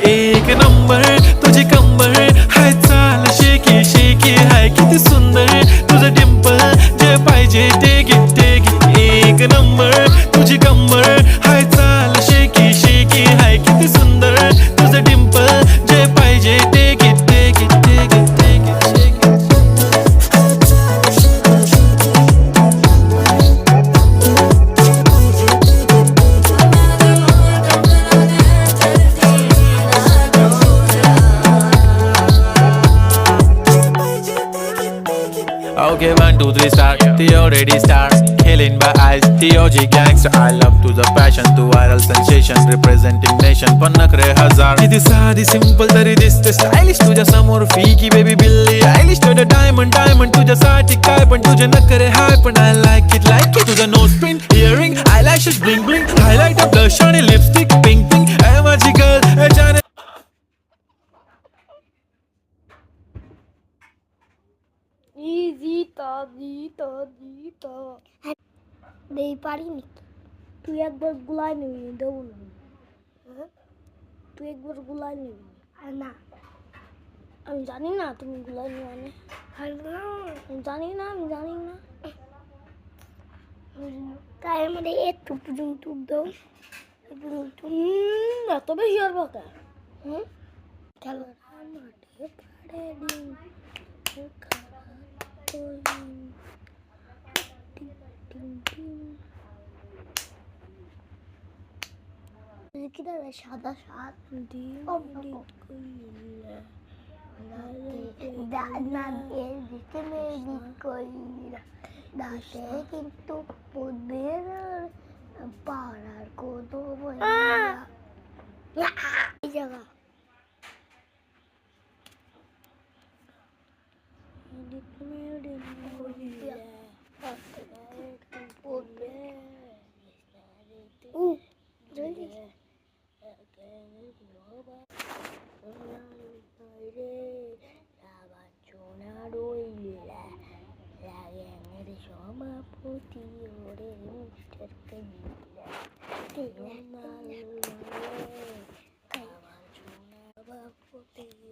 एक नंबर तुझी कंबर हाय चाल शेकी शेकी हाय किती सुंदर तुझं डिंपल जे पाहिजे ते घे एक नंबर तुझी कंबर हाय चाल शेकी शेकी हाय किती सुंदर तुझं डिंपल जे पाहिजे ते घे Okay, 1, 2, 3, start. The already start. Killing by eyes. The OG gangster. I love to the passion, to viral sensation, representing nation. पन्नकरे हजार. किती साधी simple तरी दिसते stylish. तुझ्या समोर फीकी baby बिल्ली Eilish. तुझं diamond तुझ्यासाठी काय पण तुझे नखरे हाय पण I like it. तुझं nose pin, earring, eyelashes bling bling, highlighter, blush आणि lipstick pink pink. ए माझी girl, ए जाने. জিতা দেই পারিনি। তুই একবার গুলাই নিবি, দেবো না। হ্যাঁ, তুই একবার গুলাই নিবি। আর না, আমি জানি না তুমি গুলাই নিবে না। আমি জানি না তাই আমাদের একটু পর্যন্ত দাও। এত বেশি আর বাকা। হুম, খেলো মাঠে পাড়ে দিন সাদা সাত দাঁতে কিন্তু পাড়ার কোনো জায়গা সমাপতি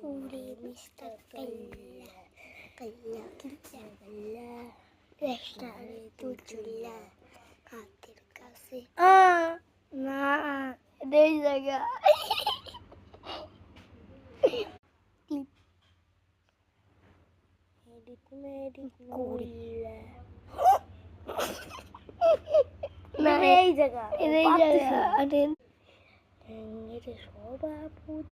ওরে মিস্টার হাতের কাছে না এই জায়গা এই জায়গা সভাপতি